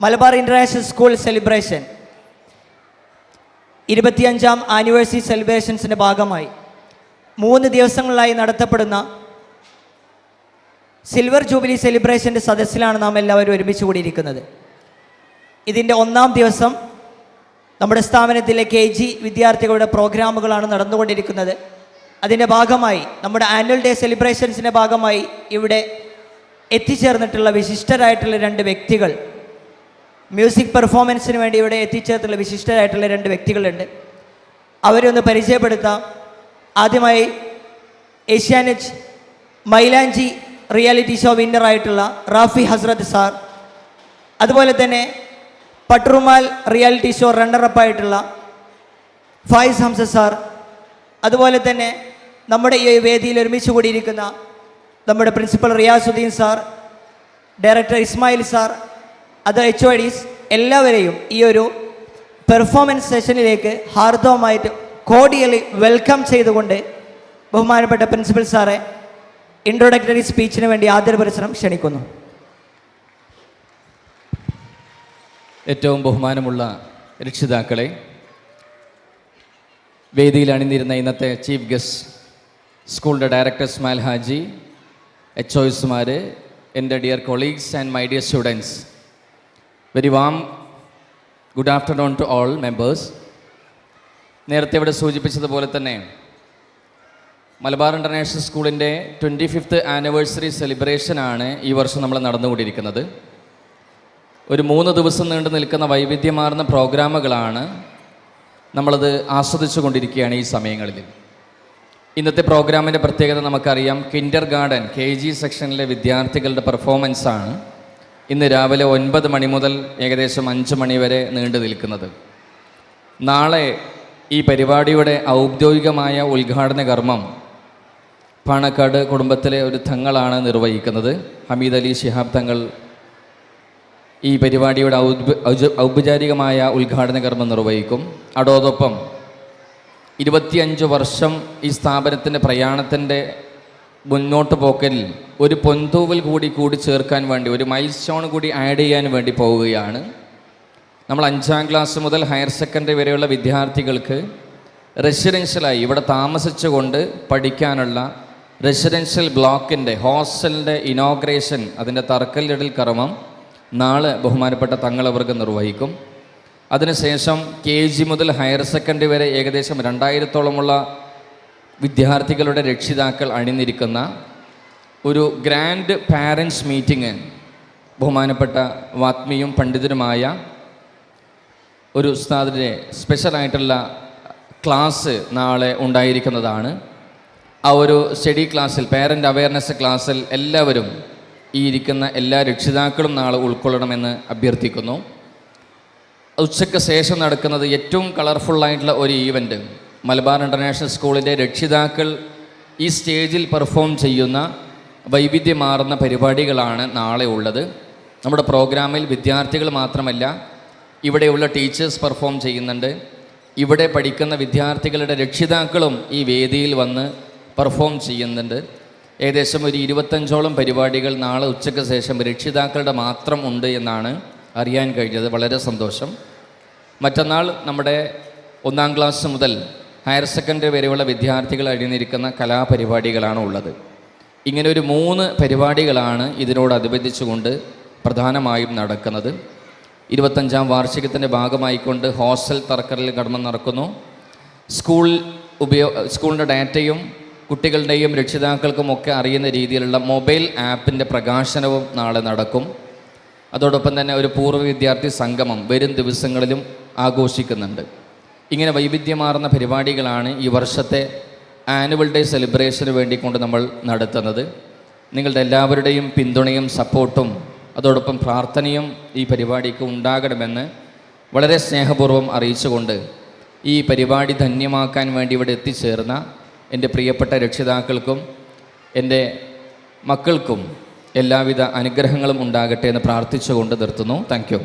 Malabar international school celebration 25ാം anniversary സെലിബ്രേഷൻസിൻ്റെ ഭാഗമായി 3 ദിവസങ്ങളിലായി നടത്തപ്പെടുന്ന സിൽവർ ജൂബിലി സെലിബ്രേഷൻ്റെ സദസ്സിലാണ് നാം എല്ലാവരും ഒരുമിച്ച് കൂടിയിരിക്കുന്നത്. ഇതിൻ്റെ 1ാം ദിവസം നമ്മുടെ സ്ഥാപനത്തിലെ KG വിദ്യാർത്ഥികളുടെ പ്രോഗ്രാമുകളാണ് നടന്നുകൊണ്ടിരിക്കുന്നത്. അതിൻ്റെ ഭാഗമായി നമ്മുടെ ആനുവൽ ഡേ സെലിബ്രേഷൻസിൻ്റെ ഭാഗമായി ഇവിടെ എത്തിച്ചേർന്നിട്ടുള്ള വിശിഷ്ടരായിട്ടുള്ള 2 വ്യക്തികൾ, മ്യൂസിക് പെർഫോമൻസിന് വേണ്ടി ഇവിടെ എത്തിച്ചേർത്തുള്ള വിശിഷ്ടരായിട്ടുള്ള 2 വ്യക്തികളുണ്ട്. അവരൊന്ന് പരിചയപ്പെടുത്താം. ആദ്യമായി ഏഷ്യാനെറ്റ് മൈലാഞ്ചി റിയാലിറ്റി ഷോ വിന്നറായിട്ടുള്ള റാഫി ഹസ്രത്ത് സാർ, അതുപോലെ തന്നെ പട്രുമാൽ റിയാലിറ്റി ഷോ റണ്ണറപ്പായിട്ടുള്ള ഫായിസ് ഹംസ സാർ, അതുപോലെ തന്നെ നമ്മുടെ ഈ വേദിയിൽ ഒരുമിച്ച് കൂടിയിരിക്കുന്ന നമ്മുടെ principal Riyasuddeen sir, director Ismail sir, അത് HODs എല്ലാവരെയും ഈ ഒരു പെർഫോമൻസ് സെഷനിലേക്ക് ഹാർദവമായിട്ട് കോഡിയലി വെൽക്കം ചെയ്തുകൊണ്ട് ബഹുമാനപ്പെട്ട പ്രിൻസിപ്പൽ സാറെ ഇൻട്രൊഡക്ടറി സ്പീച്ചിന് വേണ്ടി ആദരപുരസ്സരം ക്ഷണിക്കുന്നു. ഏറ്റവും ബഹുമാനമുള്ള രക്ഷിതാക്കളെ, വേദിയിൽ അണിനിരുന്ന ഇന്നത്തെ ചീഫ് ഗസ്റ്റ്, സ്കൂളിൻ്റെ ഡയറക്ടർ ഇസ്മായിൽ ഹാജി, HOSമാർ, എൻ്റെ dear colleagues and my dear students, very warm good afternoon to all members. നേരത്തെ ഇവിടെ സൂചിപ്പിച്ചതുപോലെ തന്നെ മലബാർ ഇൻ്റർനാഷണൽ സ്കൂളിൻ്റെ 25th ആനിവേഴ്സറി സെലിബ്രേഷനാണ് ഈ വർഷം നമ്മൾ നടന്നുകൊണ്ടിരിക്കുന്നത്. ഒരു 3 ദിവസം നീണ്ടു നിൽക്കുന്ന വൈവിധ്യമാർന്ന പ്രോഗ്രാമുകളാണ് നമ്മളത് ആസ്വദിച്ചു കൊണ്ടിരിക്കുകയാണ് ഈ സമയങ്ങളിൽ. ഇന്നത്തെ പ്രോഗ്രാമിൻ്റെ പ്രത്യേകത നമുക്കറിയാം. കിൻഡർ ഗാർഡൻ KG സെക്ഷനിലെ വിദ്യാർത്ഥികളുടെ പെർഫോമൻസാണ് ഇന്ന് രാവിലെ 9 മണി മുതൽ ഏകദേശം 5 മണി വരെ നീണ്ടു നിൽക്കുന്നത്. നാളെ ഈ പരിപാടിയുടെ ഔദ്യോഗികമായ ഉദ്ഘാടന കർമ്മം പാണക്കാട് കുടുംബത്തിലെ ഒരു തങ്ങളാണ് നിർവഹിക്കുന്നത്. ഹമീദ് അലി ശിഹാബ് തങ്ങൾ ഈ പരിപാടിയുടെ ഔപചാരികമായ ഉദ്ഘാടന കർമ്മം നിർവഹിക്കും. അതോടൊപ്പം 25 വർഷം ഈ സ്ഥാപനത്തിൻ്റെ പ്രയാണത്തിൻ്റെ മുന്നോട്ട് പോക്കൽ ഒരു പൊന്തൂവൽ കൂടി ചേർക്കാൻ വേണ്ടി, ഒരു മൈൽ സ്റ്റോൺ കൂടി ആഡ് ചെയ്യാൻ വേണ്ടി പോവുകയാണ്. നമ്മൾ 5ാം ക്ലാസ് മുതൽ ഹയർ സെക്കൻഡറി വരെയുള്ള വിദ്യാർത്ഥികൾക്ക് റെസിഡൻഷ്യലായി ഇവിടെ താമസിച്ചുകൊണ്ട് പഠിക്കാനുള്ള റെസിഡൻഷ്യൽ ബ്ലോക്കിൻ്റെ ഹോസ്റ്റലിൻ്റെ ഇനോഗ്രേഷൻ, അതിൻ്റെ തറക്കല്ലിടൽ കർമ്മം നാളെ ബഹുമാനപ്പെട്ട തങ്ങളവർക്ക് നിർവഹിക്കും. അതിനുശേഷം KG മുതൽ ഹയർ സെക്കൻഡറി വരെ ഏകദേശം 2000-ഓളമുള്ള വിദ്യാർത്ഥികളുടെ രക്ഷിതാക്കൾ അണിനിരിക്കുന്ന ഒരു ഗ്രാൻഡ് പാരൻസ് മീറ്റിംഗ് ബഹുമാനപ്പെട്ട വാത്മിയും പണ്ഡിതനുമായ ഒരു ഉസ്താദിൻ്റെ സ്പെഷ്യലായിട്ടുള്ള ക്ലാസ് നാളെ ഉണ്ടായിരിക്കുന്നതാണ്. ആ ഒരു സ്റ്റഡി ക്ലാസ്സിൽ, പാരൻ്റ് അവയർനെസ് ക്ലാസ്സിൽ എല്ലാവരും, ഈ ഇരിക്കുന്ന എല്ലാ രക്ഷിതാക്കളും നാളെ ഉൾക്കൊള്ളണമെന്ന് അഭ്യർത്ഥിക്കുന്നു. ഉച്ചയ്ക്ക് ശേഷം നടക്കുന്നത് ഏറ്റവും കളർഫുള്ളായിട്ടുള്ള ഒരു ഈവൻറ്റ്, മലബാർ ഇൻ്റർനാഷണൽ സ്കൂളിൻ്റെ രക്ഷിതാക്കൾ ഈ സ്റ്റേജിൽ പെർഫോം ചെയ്യുന്ന വൈവിധ്യമാർന്ന പരിപാടികളാണ് നാളെ ഉള്ളത്. നമ്മുടെ പ്രോഗ്രാമിൽ വിദ്യാർത്ഥികൾ മാത്രമല്ല, ഇവിടെയുള്ള ടീച്ചേഴ്സ് പെർഫോം ചെയ്യുന്നുണ്ട്. ഇവിടെ പഠിക്കുന്ന വിദ്യാർത്ഥികളുടെ രക്ഷിതാക്കളും ഈ വേദിയിൽ വന്ന് പെർഫോം ചെയ്യുന്നുണ്ട്. ഏകദേശം ഒരു 25ഓളം പരിപാടികൾ നാളെ ഉച്ചയ്ക്ക് ശേഷം രക്ഷിതാക്കളുടെ മാത്രം ഉണ്ട് എന്നാണ് അറിയാൻ കഴിഞ്ഞത്. വളരെ സന്തോഷം. മറ്റന്നാൾ നമ്മുടെ 1ാം ക്ലാസ് മുതൽ ഹയർ സെക്കൻഡറി വരെയുള്ള വിദ്യാർത്ഥികൾ അണിനിരിക്കുന്ന കലാപരിപാടികളാണ് ഉള്ളത്. ഇങ്ങനെ ഒരു 3 പരിപാടികളാണ് ഇതിനോടനുബന്ധിച്ചുകൊണ്ട് പ്രധാനമായും നടക്കുന്നത്. 25ാം വാർഷികത്തിൻ്റെ ഭാഗമായിക്കൊണ്ട് ഹോസ്റ്റൽ തറക്കല്ലിൽ കർമ്മം നടക്കുന്നു. സ്കൂളിൻ്റെ ഡാറ്റയും കുട്ടികളുടെയും രക്ഷിതാക്കൾക്കുമൊക്കെ അറിയുന്ന രീതിയിലുള്ള മൊബൈൽ ആപ്പിൻ്റെ പ്രകാശനവും നാളെ നടക്കും. അതോടൊപ്പം തന്നെ ഒരു പൂർവ്വ വിദ്യാർത്ഥി സംഗമം വരും ദിവസങ്ങളിലും ആഘോഷിക്കുന്നുണ്ട്. ഇങ്ങനെ വൈവിധ്യമാർന്ന പരിപാടികളാണ് ഈ വർഷത്തെ ആനുവൽ ഡേ സെലിബ്രേഷന് വേണ്ടിക്കൊണ്ട് നമ്മൾ നടത്തുന്നത്. നിങ്ങളുടെ എല്ലാവരുടെയും പിന്തുണയും സപ്പോർട്ടും അതോടൊപ്പം പ്രാർത്ഥനയും ഈ പരിപാടിക്ക് ഉണ്ടാകണമെന്ന് വളരെ സ്നേഹപൂർവ്വം അറിയിച്ചുകൊണ്ട് ഈ പരിപാടി ധന്യമാക്കാൻ വേണ്ടി ഇവിടെ എത്തിച്ചേർന്ന എൻ്റെ പ്രിയപ്പെട്ട രക്ഷിതാക്കൾക്കും എൻ്റെ മക്കൾക്കും എല്ലാവിധ അനുഗ്രഹങ്ങളും ഉണ്ടാകട്ടെ എന്ന് പ്രാർത്ഥിച്ചുകൊണ്ട് നിർത്തുന്നു. Thank you.